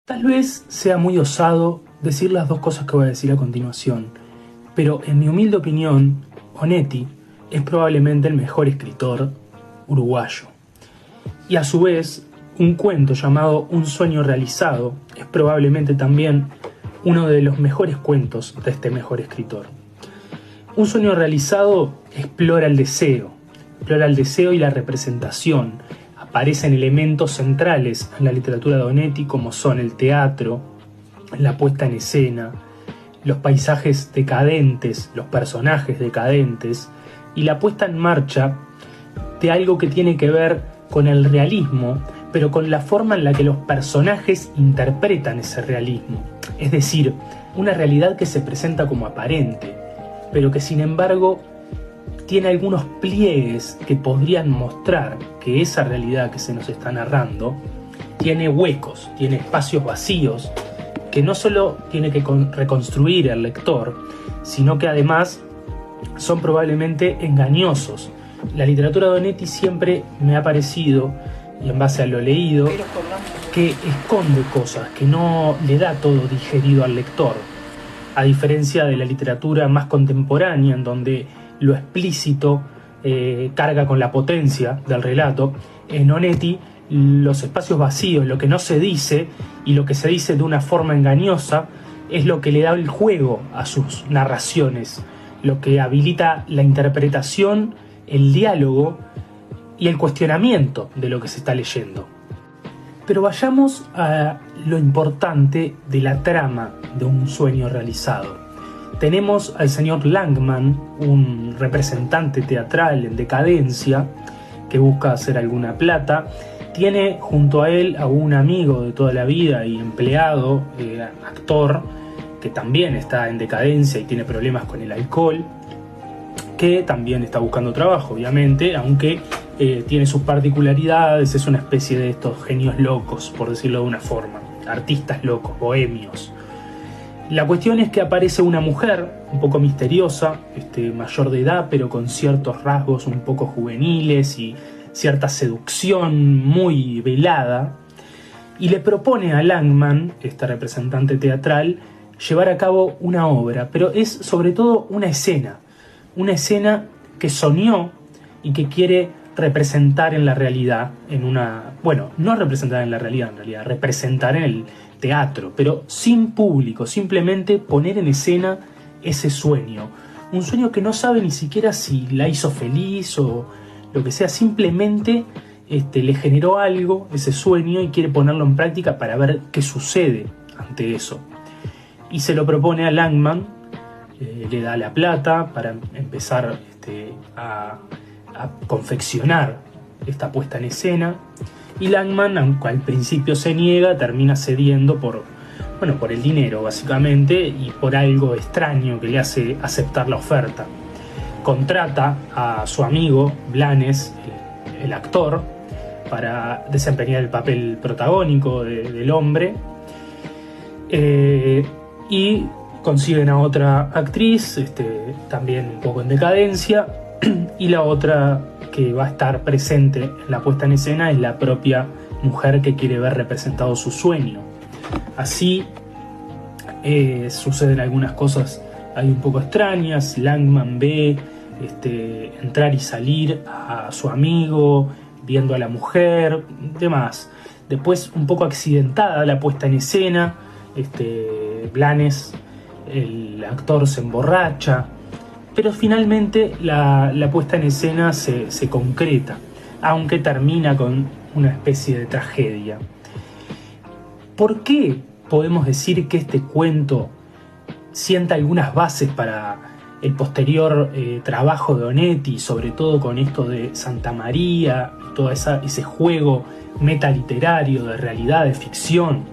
Tal vez sea muy osado decir las dos cosas que voy a decir a continuación, pero en mi humilde opinión, Onetti es probablemente el mejor escritor uruguayo. Y a su vez, un cuento llamado Un sueño realizado es probablemente también uno de los mejores cuentos de este mejor escritor. Un sueño realizado explora el deseo y la representación. Aparecen elementos centrales en la literatura de Onetti como son el teatro, la puesta en escena, los paisajes decadentes, los personajes decadentes y la puesta en marcha de algo que tiene que ver con el realismo, pero con la forma en la que los personajes interpretan ese realismo. Es decir, una realidad que se presenta como aparente, pero que sin embargo tiene algunos pliegues que podrían mostrar que esa realidad que se nos está narrando tiene huecos, tiene espacios vacíos, que no solo tiene que reconstruir el lector, sino que además son probablemente engañosos. La literatura de Onetti siempre me ha parecido, y en base a lo leído, que esconde cosas, que no le da todo digerido al lector, a diferencia de la literatura más contemporánea, en donde lo explícito carga con la potencia del relato. En Onetti, los espacios vacíos, lo que no se dice y lo que se dice de una forma engañosa, es lo que le da el juego a sus narraciones, lo que habilita la interpretación, el diálogo y el cuestionamiento de lo que se está leyendo. Pero vayamos a lo importante de la trama de Un sueño realizado. Tenemos al señor Langman, un representante teatral en decadencia que busca hacer alguna plata. Tiene junto a él a un amigo de toda la vida y empleado, actor, que también está en decadencia y tiene problemas con el alcohol, que también está buscando trabajo, obviamente, aunque tiene sus particularidades, es una especie de estos genios locos, por decirlo de una forma, artistas locos, bohemios. La cuestión es que aparece una mujer un poco misteriosa, mayor de edad, pero con ciertos rasgos un poco juveniles y cierta seducción muy velada, y le propone a Langman, este representante teatral, llevar a cabo una obra, pero es sobre todo una escena que soñó y que quiere representar en la realidad, no representar en la realidad, en realidad, representar en el teatro, pero sin público, simplemente poner en escena ese sueño. Un sueño que no sabe ni siquiera si la hizo feliz o lo que sea, simplemente le generó algo, ese sueño, y quiere ponerlo en práctica para ver qué sucede ante eso. Y se lo propone a Langman, le da la plata para empezar a confeccionar esta puesta en escena, y Langman, aunque al principio se niega, termina cediendo por el dinero básicamente y por algo extraño que le hace aceptar la oferta. Contrata a su amigo Blanes, el actor, para desempeñar el papel protagónico del hombre, y consiguen a otra actriz, también un poco en decadencia, y la otra que va a estar presente en la puesta en escena es la propia mujer que quiere ver representado su sueño. Así suceden algunas cosas ahí un poco extrañas. Langman ve entrar y salir a su amigo, viendo a la mujer, demás. Después, un poco accidentada la puesta en escena, Blanes, el actor, se emborracha, pero finalmente la puesta en escena se concreta, aunque termina con una especie de tragedia. ¿Por qué podemos decir que este cuento sienta algunas bases para el posterior trabajo de Onetti, sobre todo con esto de Santa María, todo ese juego metaliterario de realidad, de ficción?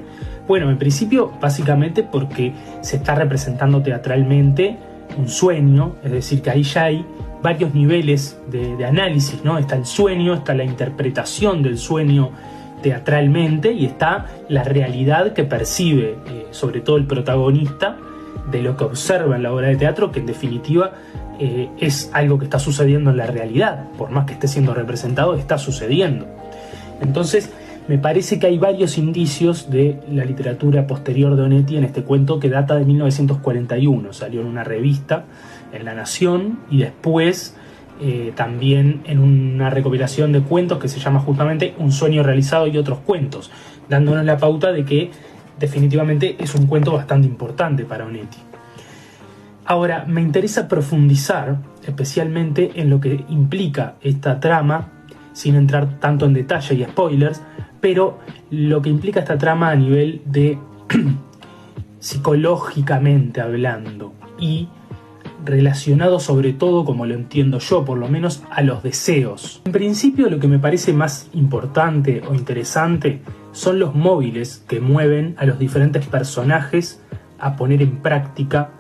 Bueno, en principio, básicamente porque se está representando teatralmente un sueño, es decir, que ahí ya hay varios niveles de análisis, ¿no? Está el sueño, está la interpretación del sueño teatralmente y está la realidad que percibe, sobre todo el protagonista, de lo que observa en la obra de teatro, que en definitiva es algo que está sucediendo en la realidad, por más que esté siendo representado, está sucediendo. Entonces, me parece que hay varios indicios de la literatura posterior de Onetti en este cuento, que data de 1941. Salió en una revista, en La Nación, y después también en una recopilación de cuentos que se llama justamente Un sueño realizado y otros cuentos, dándonos la pauta de que definitivamente es un cuento bastante importante para Onetti. Ahora, me interesa profundizar especialmente en lo que implica esta trama, sin entrar tanto en detalle y spoilers, pero lo que implica esta trama a nivel de psicológicamente hablando, y relacionado sobre todo, como lo entiendo yo, por lo menos a los deseos. En principio, lo que me parece más importante o interesante son los móviles que mueven a los diferentes personajes a poner en práctica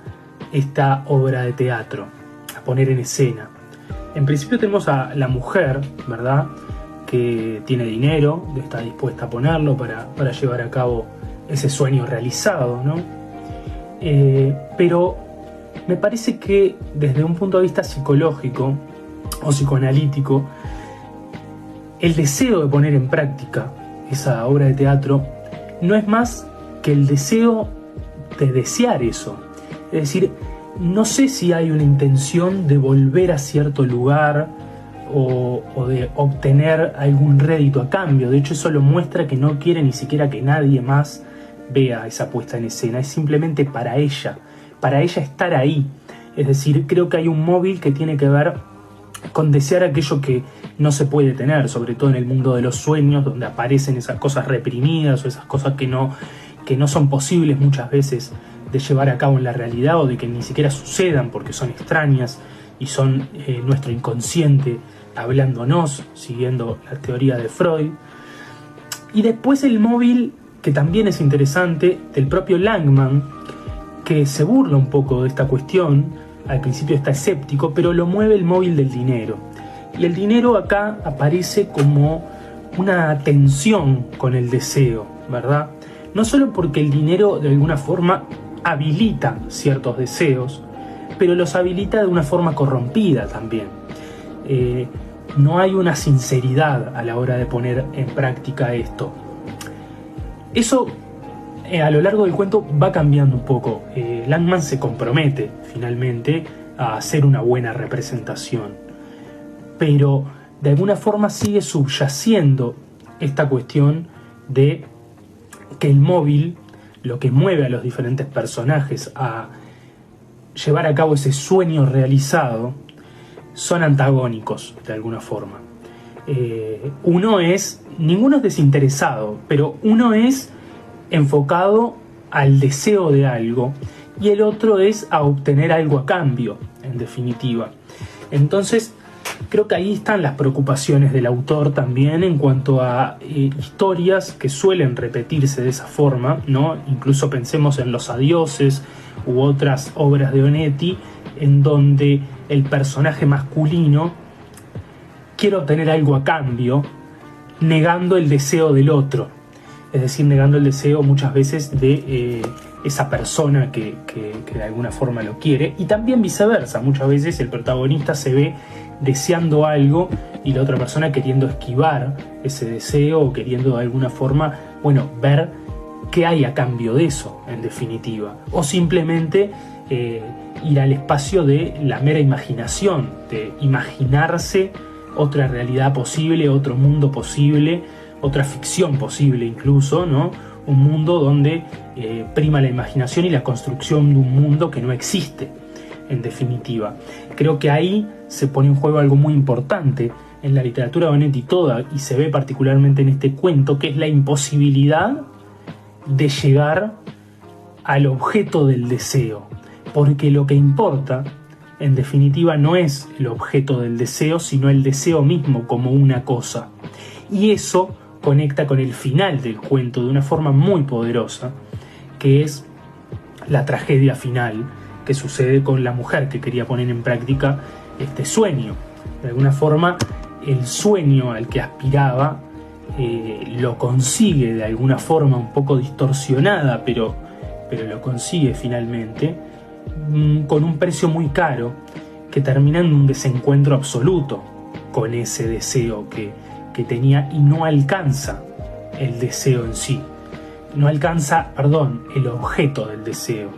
esta obra de teatro, a poner en escena. En principio tenemos a la mujer, ¿verdad?, que tiene dinero, está dispuesta a ponerlo para llevar a cabo ese sueño realizado, ¿no? Pero me parece que desde un punto de vista psicológico o psicoanalítico, el deseo de poner en práctica esa obra de teatro no es más que el deseo de desear eso. Es decir, no sé si hay una intención de volver a cierto lugar o de obtener algún rédito a cambio. De hecho, eso lo muestra que no quiere ni siquiera que nadie más vea esa puesta en escena. Es simplemente para ella estar ahí. Es decir, creo que hay un móvil que tiene que ver con desear aquello que no se puede tener, sobre todo en el mundo de los sueños, donde aparecen esas cosas reprimidas o esas cosas que no son posibles muchas veces de llevar a cabo en la realidad, o de que ni siquiera sucedan porque son extrañas y son nuestro inconsciente hablándonos, siguiendo la teoría de Freud. Y después el móvil, que también es interesante, del propio Langman, que se burla un poco de esta cuestión. Al principio está escéptico, pero lo mueve el móvil del dinero. Y el dinero acá aparece como una tensión con el deseo, ¿verdad? No solo porque el dinero de alguna forma habilita ciertos deseos, pero los habilita de una forma corrompida también. No hay una sinceridad a la hora de poner en práctica esto. Eso a lo largo del cuento va cambiando un poco. Langman se compromete finalmente a hacer una buena representación, pero de alguna forma sigue subyaciendo esta cuestión de que el móvil, lo que mueve a los diferentes personajes a llevar a cabo ese sueño realizado, son antagónicos de alguna forma. Ninguno es desinteresado, pero uno es enfocado al deseo de algo y el otro es a obtener algo a cambio, en definitiva. Entonces, creo que ahí están las preocupaciones del autor también en cuanto a historias que suelen repetirse de esa forma, ¿no? Incluso pensemos en Los Adioses u otras obras de Onetti, en donde el personaje masculino quiere obtener algo a cambio, negando el deseo del otro. Es decir, negando el deseo muchas veces de esa persona que de alguna forma lo quiere, y también viceversa. Muchas veces el protagonista se ve deseando algo y la otra persona queriendo esquivar ese deseo, o queriendo de alguna forma, ver qué hay a cambio de eso, en definitiva. O simplemente ir al espacio de la mera imaginación, de imaginarse otra realidad posible, otro mundo posible, otra ficción posible incluso, ¿no? Un mundo donde prima la imaginación y la construcción de un mundo que no existe, en definitiva. Creo que ahí se pone en juego algo muy importante en la literatura de Onetti toda, y se ve particularmente en este cuento, que es la imposibilidad de llegar al objeto del deseo, porque lo que importa, en definitiva, no es el objeto del deseo, sino el deseo mismo como una cosa. Y eso conecta con el final del cuento de una forma muy poderosa, que es la tragedia final que sucede con la mujer que quería poner en práctica este sueño. De alguna forma, el sueño al que aspiraba lo consigue de alguna forma un poco distorsionada, pero lo consigue finalmente, con un precio muy caro, que termina en un desencuentro absoluto con ese deseo que tenía, y no alcanza el deseo en sí. No alcanza, el objeto del deseo.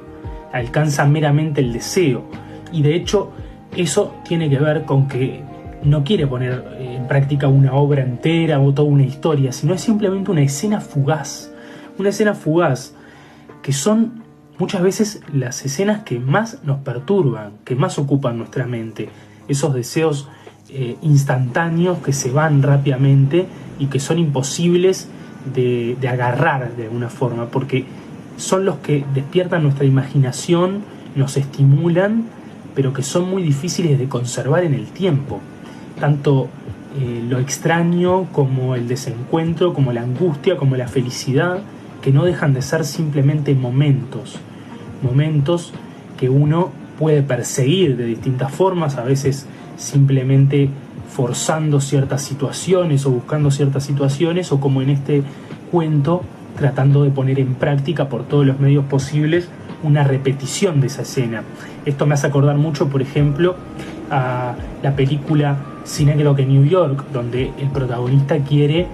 Alcanza meramente el deseo. Y de hecho, eso tiene que ver con que no quiere poner en práctica una obra entera o toda una historia, sino es simplemente una escena fugaz. Una escena fugaz, que son muchas veces las escenas que más nos perturban, que más ocupan nuestra mente. Esos deseos instantáneos que se van rápidamente y que son imposibles de agarrar de alguna forma, porque son los que despiertan nuestra imaginación, nos estimulan, pero que son muy difíciles de conservar en el tiempo. Tanto lo extraño como el desencuentro, como la angustia, como la felicidad, que no dejan de ser simplemente momentos que uno puede perseguir de distintas formas, a veces simplemente forzando ciertas situaciones o buscando ciertas situaciones, o como en este cuento, tratando de poner en práctica por todos los medios posibles una repetición de esa escena. Esto me hace acordar mucho, por ejemplo, a la película Synecdoche en New York, donde el protagonista quiere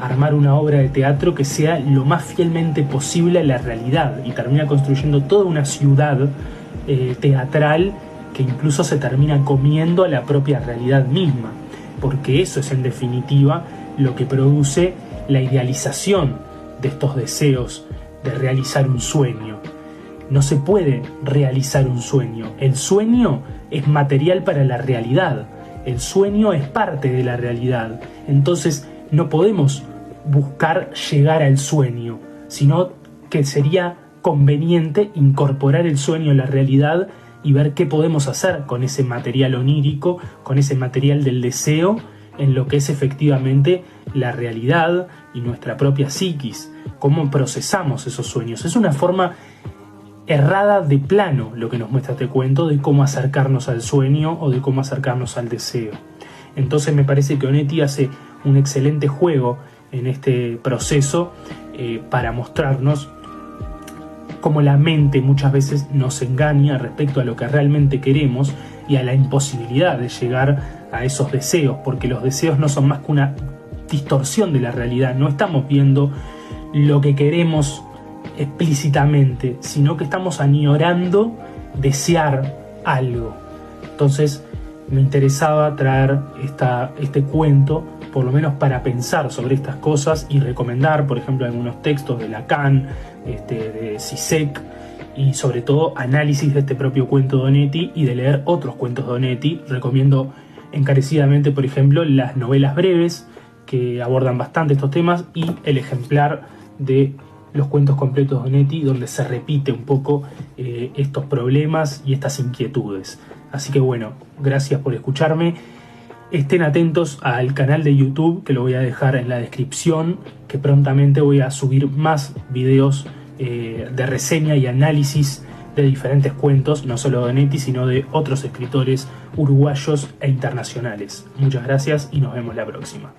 armar una obra de teatro que sea lo más fielmente posible a la realidad, y termina construyendo toda una ciudad teatral que incluso se termina comiendo a la propia realidad misma, porque eso es en definitiva lo que produce la idealización de estos deseos de realizar un sueño. No se puede realizar un sueño. El sueño es material para la realidad. El sueño es parte de la realidad. Entonces no podemos buscar llegar al sueño, sino que sería conveniente incorporar el sueño a la realidad y ver qué podemos hacer con ese material onírico, con ese material del deseo, en lo que es efectivamente la realidad y nuestra propia psiquis, cómo procesamos esos sueños. Es una forma errada de plano lo que nos muestra este cuento de cómo acercarnos al sueño o de cómo acercarnos al deseo. Entonces me parece que Onetti hace un excelente juego en este proceso para mostrarnos cómo la mente muchas veces nos engaña respecto a lo que realmente queremos y a la imposibilidad de llegar a esos deseos, porque los deseos no son más que una distorsión de la realidad. No estamos viendo lo que queremos explícitamente, sino que estamos añorando desear algo. Entonces me interesaba traer este cuento, por lo menos para pensar sobre estas cosas y recomendar, por ejemplo, algunos textos de Lacan, de Zizek, y sobre todo análisis de este propio cuento de Onetti y de leer otros cuentos de Onetti. Recomiendo encarecidamente, por ejemplo, las novelas breves que abordan bastante estos temas y el ejemplar de los cuentos completos de Onetti, donde se repite un poco estos problemas y estas inquietudes. Así que bueno, gracias por escucharme. Estén atentos al canal de YouTube, que lo voy a dejar en la descripción, que prontamente voy a subir más videos de reseña y análisis de diferentes cuentos, no solo de Onetti, sino de otros escritores uruguayos e internacionales. Muchas gracias y nos vemos la próxima.